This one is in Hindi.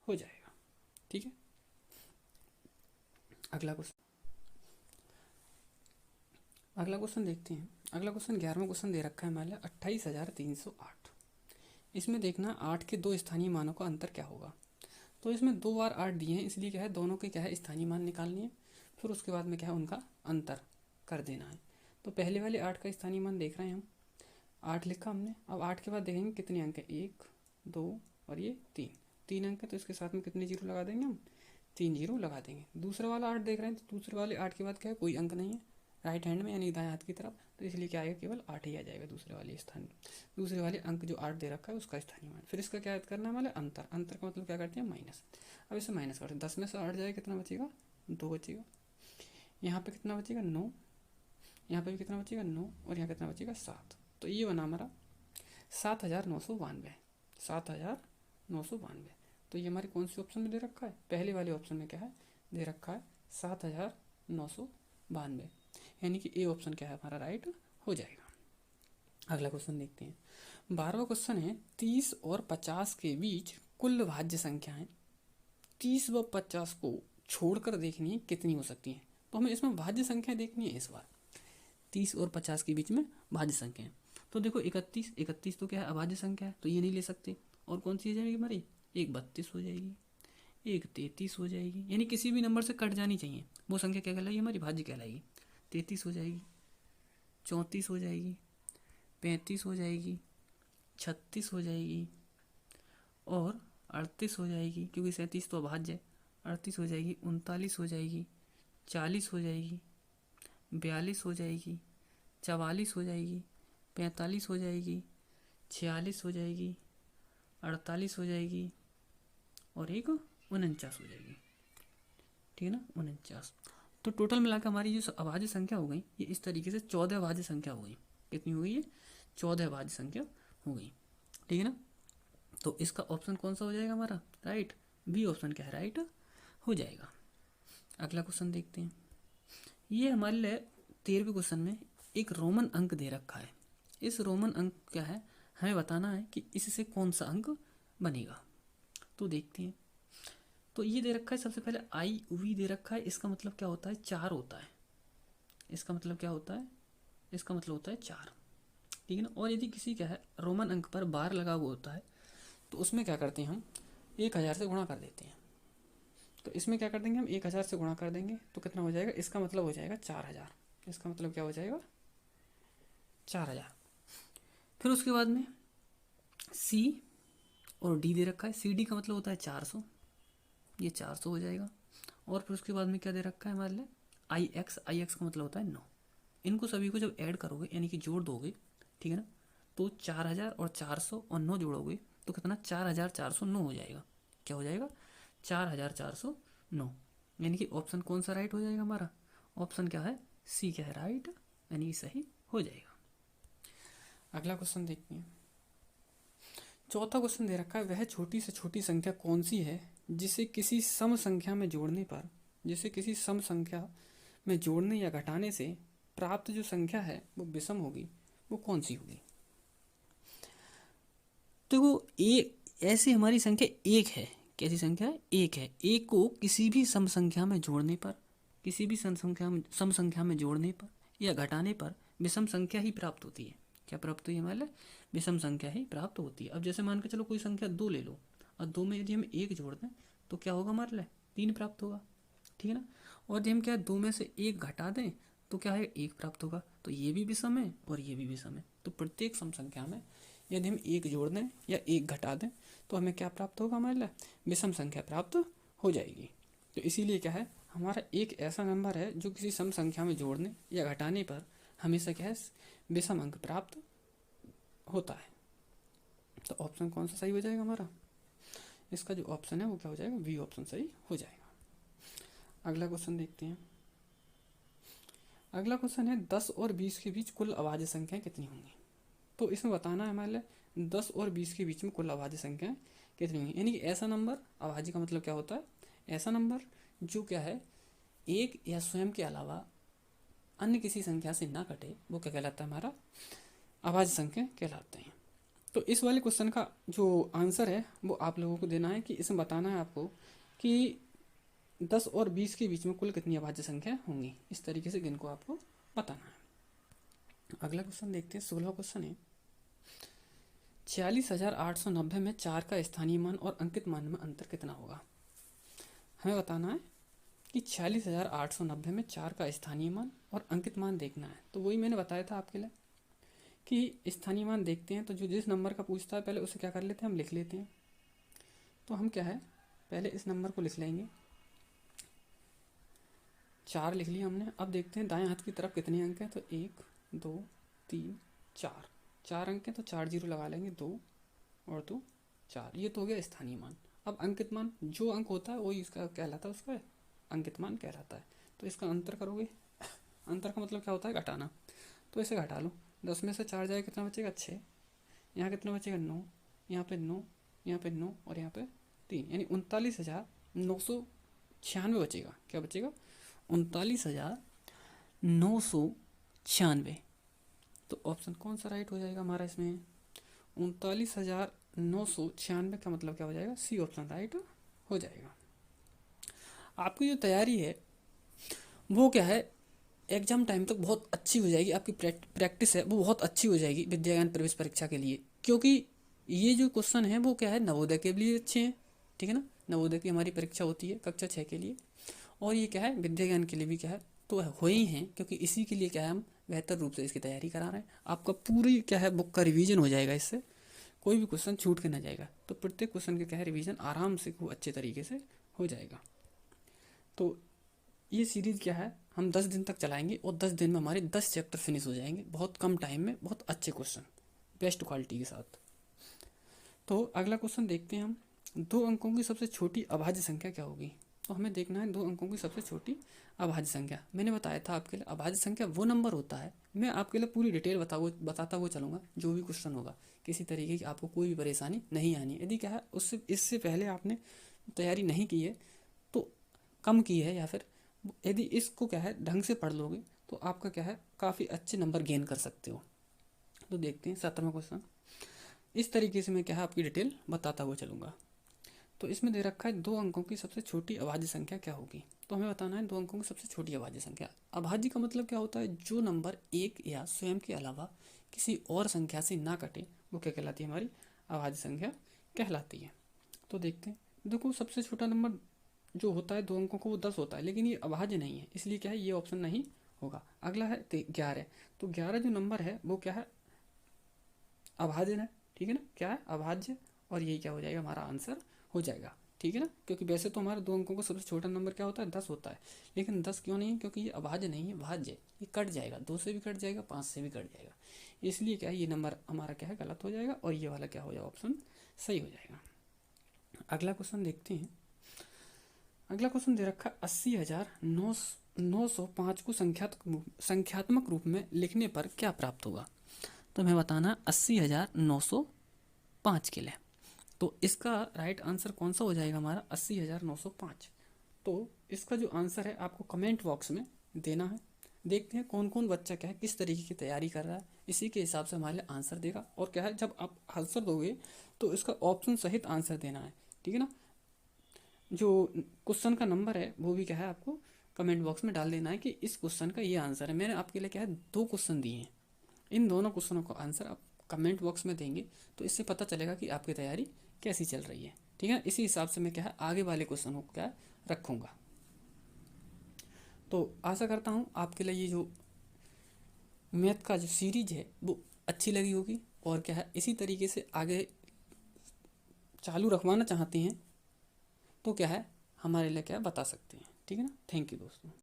हो जाएगा। ठीक है, अगला क्वेश्चन देखते हैं। अगला क्वेश्चन 11वां क्वेश्चन दे रखा है मान लिया 28,308। इसमें देखना 8 के दो स्थानीय मानों का अंतर क्या होगा। तो इसमें 2 बार 8 दिए हैं, इसलिए क्या है दोनों के क्या है स्थानीय मान निकालनी है, फिर उसके बाद में क्या है उनका अंतर कर देना है। तो पहले वाले 8 का स्थानीय मान देख रहे हैं हम, 8 लिखा हमने। अब 8 के बाद देखेंगे कितने अंक है, 1 2 और ये 3 अंक है, तो इसके साथ में कितने जीरो लगा देंगे हम, 3 जीरो लगा देंगे। दूसरा वाला 8 देख रहे हैं, तो दूसरे वाले 8 के बाद क्या है कोई अंक नहीं है राइट हैंड में यानी दाएं हाथ की तरफ, तो इसलिए क्या आएगा केवल 8 ही आ जाएगा दूसरे वाले स्थान, दूसरे वाले अंक जो 8 दे रखा है उसका स्थानीय मान। फिर इसका क्या याद करना है हमारे अंतर, अंतर का मतलब क्या करते हैं माइनस। अब इसे माइनस करते हैं, 10 में से 8 जाएगा कितना बचेगा, 2 बचेगा। यहाँ पे कितना बचेगा 9, यहाँ पे भी कितना बचेगा 9, और यहाँ कितना बचेगा 7। तो ये बना हमारा 7,992, 7,992। तो ये हमारे कौन से ऑप्शन में दे रखा है, पहले वाले ऑप्शन में क्या है दे रखा है 7,992, यानी कि ए ऑप्शन क्या है हमारा राइट हो जाएगा। अगला क्वेश्चन देखते हैं। 12वां क्वेश्चन है 30 और 50 के बीच कुल भाज्य संख्याएं 30 व 50 को छोड़कर देखनी है कितनी हो सकती हैं। तो हमें इसमें भाज्य संख्या देखनी है इस बार, 30 और 50 के बीच में भाज्य संख्या। तो देखो 31 तो क्या है अभाज्य संख्या है, तो ये नहीं ले सकते। और कौन सी हो जाएगी हमारी, एक 32 हो जाएगी, एक 33 हो जाएगी, यानी किसी भी नंबर से कट जानी चाहिए, वो संख्या क्या कहलाएगी हमारी भाज्य कहलाएगी। 33 हो जाएगी, 34 हो जाएगी, 35 हो जाएगी, 36 हो जाएगी और 38 हो जाएगी, क्योंकि 37 तो अभाज्य है। 38 हो जाएगी, 39 हो जाएगी, 40 हो जाएगी, 42 हो जाएगी, 44 हो जाएगी, 45 हो जाएगी, 46 हो जाएगी, 48 हो जाएगी और एक 49 हो जाएगी। ठीक है ना, 49। तो टोटल मिलाकर हमारी जो अभाज्य संख्या हो गई ये इस तरीके से 14 अभाज्य संख्या हो गई। कितनी हो गई ये, 14 अभाज्य संख्या हो गई। ठीक है ना, तो इसका ऑप्शन कौन सा हो जाएगा हमारा राइट, बी ऑप्शन क्या है राइट हो जाएगा। अगला क्वेश्चन देखते हैं। ये हमारे लिए 13वें क्वेश्चन में एक रोमन अंक दे रखा है। इस रोमन अंक क्या है हमें बताना है कि इससे कौन सा अंक बनेगा। तो देखते हैं। तो ये दे रखा है सबसे पहले आई वी दे रखा है, इसका मतलब क्या होता है 4 होता है। इसका मतलब क्या होता है, इसका मतलब होता है 4। ठीक है ना, और यदि किसी क्या है रोमन अंक पर बार लगा हुआ होता है तो उसमें क्या करते हैं हम 1000 से गुणा कर देते हैं। तो इसमें क्या कर देंगे हम 1000 से गुणा कर देंगे तो कितना हो जाएगा, इसका मतलब हो जाएगा 4000। इसका मतलब क्या हो जाएगा 4000। फिर उसके बाद में सी और डी दे रखा है, सी डी का मतलब होता है 400, ये 400 हो जाएगा। और फिर उसके बाद में क्या दे रखा है हमारे लिए आई एक्स का मतलब होता है 9। इनको सभी को जब ऐड करोगे यानी कि जोड़ दोगे, ठीक है ना, तो 4000 और 400 और 9 जोड़ोगे तो कितना 4409 हो जाएगा। क्या हो जाएगा 4409, यानी कि ऑप्शन कौन सा राइट हो जाएगा हमारा, ऑप्शन क्या है सी क्या है राइट, यानी सही हो जाएगा। अगला क्वेश्चन देखते हैं। चौथा क्वेश्चन दे रखा है वह छोटी से छोटी संख्या कौन सी है जिसे किसी सम संख्या में जोड़ने पर, जिसे किसी सम संख्या में जोड़ने या घटाने से प्राप्त जो संख्या है वो विषम होगी, वो कौन सी होगी। तो वो ऐसी हमारी संख्या एक है, कैसी संख्या है एक है। एक को किसी भी सम संख्या में जोड़ने पर, किसी भी सम संख्या में जोड़ने पर या घटाने पर विषम संख्या ही प्राप्त होती है। क्या प्राप्त हुई हमारे लिए, विषम संख्या ही प्राप्त होती है। अब जैसे मान के चलो कोई संख्या 2 ले लो और 2 में यदि हम 1 जोड़ दें तो क्या होगा हमारे लिए 3 प्राप्त होगा। ठीक है ना, और यदि हम क्या 2 में से 1 घटा दें तो क्या है 1 प्राप्त होगा। तो ये भी विषम है और ये भी विषम है। तो प्रत्येक सम संख्या में यदि हम 1 जोड़ दें या 1 घटा दें तो हमें क्या प्राप्त होगा हमारे लिए, विषम संख्या प्राप्त हो जाएगी। तो इसीलिए क्या है हमारा एक ऐसा नंबर है जो किसी सम संख्या में जोड़ने या घटाने पर हमेशा क्या है विषम अंक प्राप्त होता है। तो ऑप्शन कौन सा सही हो जाएगा हमारा, इसका जो ऑप्शन है वो क्या हो जाएगा, बी ऑप्शन सही हो जाएगा। अगला क्वेश्चन देखते हैं। अगला क्वेश्चन है 10 और 20 के बीच कुल अभाज्य संख्याएं कितनी होंगी। तो इसमें बताना है हमारे लिए 10 और 20 के बीच में कुल अभाज्य संख्याएं कितनी होंगी, यानी कि ऐसा नंबर, अभाज्य का मतलब क्या होता है ऐसा नंबर जो क्या है एक या स्वयं के अलावा अन्य किसी संख्या से ना कटे, वो क्या कहलाता है हमारा अभाज्य संख्या कहलाते हैं। तो इस वाले क्वेश्चन का जो आंसर है वो आप लोगों को देना है कि इसमें बताना है आपको कि 10 और 20 के बीच में कुल कितनी अभाज्य संख्या होंगी। इस तरीके से इनको आपको बताना है। अगला क्वेश्चन देखते हैं, 16वां क्वेश्चन है 46,890 में 4 का स्थानीय मान और अंकित मान में अंतर कितना होगा। हमें बताना है कि 46,890 में 4 का स्थानीय मान और अंकित मान देखना है। तो वही मैंने बताया था आपके लिए कि स्थानीय मान देखते हैं तो जो जिस नंबर का पूछता है पहले उसे क्या कर लेते हैं, हम लिख लेते हैं। तो हम क्या है, पहले इस नंबर को लिख लेंगे, 4 लिख लिया हमने। अब देखते हैं दाएं हाथ की तरफ कितने अंक हैं, तो 1 2 3 4, 4 अंक हैं तो 4 जीरो लगा लेंगे, 2 और 2 4। ये तो हो गया स्थानीय मान। अब अंकित मान, जो अंक होता है वही इसका कहलाता है, उसका अंकित मान कहलाता है। तो इसका अंतर करोगे, अंतर का मतलब क्या होता है, घटाना। तो इसे घटा लो, 10 में से 4 जाए कितना बचेगा, 6। यहाँ कितना बचेगा, 9। यहाँ पे 9, यहाँ पे 9 और यहाँ पे 3, यानी 39,996 बचेगा। क्या बचेगा, 39,996। तो ऑप्शन कौन सा राइट हो जाएगा हमारा इसमें, 39,996 का मतलब क्या हो जाएगा, सी ऑप्शन राइट हो जाएगा। आपकी जो तैयारी है वो क्या है, एग्जाम टाइम तक बहुत अच्छी हो जाएगी। आपकी प्रैक्टिस है वो बहुत अच्छी हो जाएगी विद्या ज्ञान प्रवेश परीक्षा के लिए, क्योंकि ये जो क्वेश्चन है वो क्या है, नवोदय के लिए अच्छे हैं, ठीक है ना। नवोदय की हमारी परीक्षा होती है कक्षा 6 के लिए, और ये क्या है विद्या ज्ञान के लिए भी क्या है, तो हो ही हैं, क्योंकि इसी के लिए क्या है हम बेहतर रूप से इसकी तैयारी करा रहे हैं। आपका पूरी क्या है बुक का रिवीजन हो जाएगा, इससे कोई भी क्वेश्चन छूट के ना जाएगा। तो प्रत्येक क्वेश्चन का क्या है रिवीजन आराम से खूब अच्छे तरीके से हो जाएगा। तो ये सीरीज़ क्या है, हम 10 दिन तक चलाएंगे और 10 दिन में हमारे 10 चैप्टर फिनिश हो जाएंगे, बहुत कम टाइम में, बहुत अच्छे क्वेश्चन बेस्ट क्वालिटी के साथ। तो अगला क्वेश्चन देखते हैं हम, 2 अंकों की सबसे छोटी अभाज्य संख्या क्या होगी। तो हमें देखना है 2 अंकों की सबसे छोटी अभाज्य संख्या। मैंने बताया था आपके लिए अभाज्य संख्या वो नंबर होता है, मैं आपके लिए पूरी डिटेल बताता हुआ चलूँगा जो भी क्वेश्चन होगा, किसी तरीके की आपको कोई भी परेशानी नहीं आनी। यदि क्या है उससे इससे पहले आपने तैयारी नहीं की है तो कम की है, या फिर यदि इसको क्या है ढंग से पढ़ लोगे तो आपका क्या है काफ़ी अच्छे नंबर गेन कर सकते हो। तो देखते हैं 17वां क्वेश्चन। इस तरीके से मैं क्या है आपकी डिटेल बताता हुआ चलूँगा। तो इसमें दे रखा है 2 अंकों की सबसे छोटी अभाज्य संख्या क्या होगी। तो हमें बताना है 2 अंकों की सबसे छोटी अभाज्य संख्या। अभाज्य का मतलब क्या होता है, जो नंबर 1 या स्वयं के अलावा किसी और संख्या से ना कटे वो क्या कहलाती है, हमारी अभाज्य संख्या कहलाती है। तो देखते हैं, देखो सबसे छोटा नंबर जो होता है 2 अंकों को वो 10 होता है, लेकिन ये अभाज्य नहीं है, इसलिए क्या है ये ऑप्शन नहीं होगा। अगला है 11। तो 11 जो नंबर है वो क्या है अभाज्य है, ठीक है ना, क्या है अभाज्य, और यही क्या हो जाएगा हमारा आंसर हो जाएगा, ठीक है ना। क्योंकि वैसे तो हमारा 2 अंकों का सबसे छोटा नंबर क्या होता है 10 होता है, लेकिन 10 क्यों नहीं है, क्योंकि ये अभाज्य नहीं है, भाज्य, ये कट जाएगा, 2 से भी कट जाएगा, 5 से भी कट जाएगा, इसलिए क्या है ये नंबर हमारा क्या है गलत हो जाएगा, और ये वाला क्या हो जाएगा ऑप्शन सही हो जाएगा। अगला क्वेश्चन देखते हैं। अगला क्वेश्चन दे रखा 80,905 को संख्यात्मक रूप में लिखने पर क्या प्राप्त होगा। तो हमें बताना 80,905 के लिए। तो इसका राइट आंसर कौन सा हो जाएगा हमारा 80,905। तो इसका जो आंसर है आपको कमेंट बॉक्स में देना है। देखते हैं कौन कौन बच्चा क्या है किस तरीके की तैयारी कर रहा है, इसी के हिसाब से हमारे लिए आंसर देगा। और क्या है जब आप आंसर दोगे तो इसका ऑप्शन सहित आंसर देना है, ठीक है ना। जो क्वेश्चन का नंबर है वो भी क्या है आपको कमेंट बॉक्स में डाल देना है कि इस क्वेश्चन का ये आंसर है। मैंने आपके लिए क्या है 2 क्वेश्चन दिए हैं, इन दोनों क्वेश्चनों का आंसर आप कमेंट बॉक्स में देंगे तो इससे पता चलेगा कि आपकी तैयारी कैसी चल रही है, ठीक है। इसी हिसाब से मैं क्या है आगे वाले क्वेश्चनों को क्या रखूँगा। तो आशा करता हूँ आपके लिए ये जो मैथ का जो सीरीज है वो अच्छी लगी होगी, और क्या है इसी तरीके से आगे चालू रखवाना चाहते हैं तो क्या है हमारे लिए क्या बता सकते हैं, ठीक है ना। थैंक यू दोस्तों।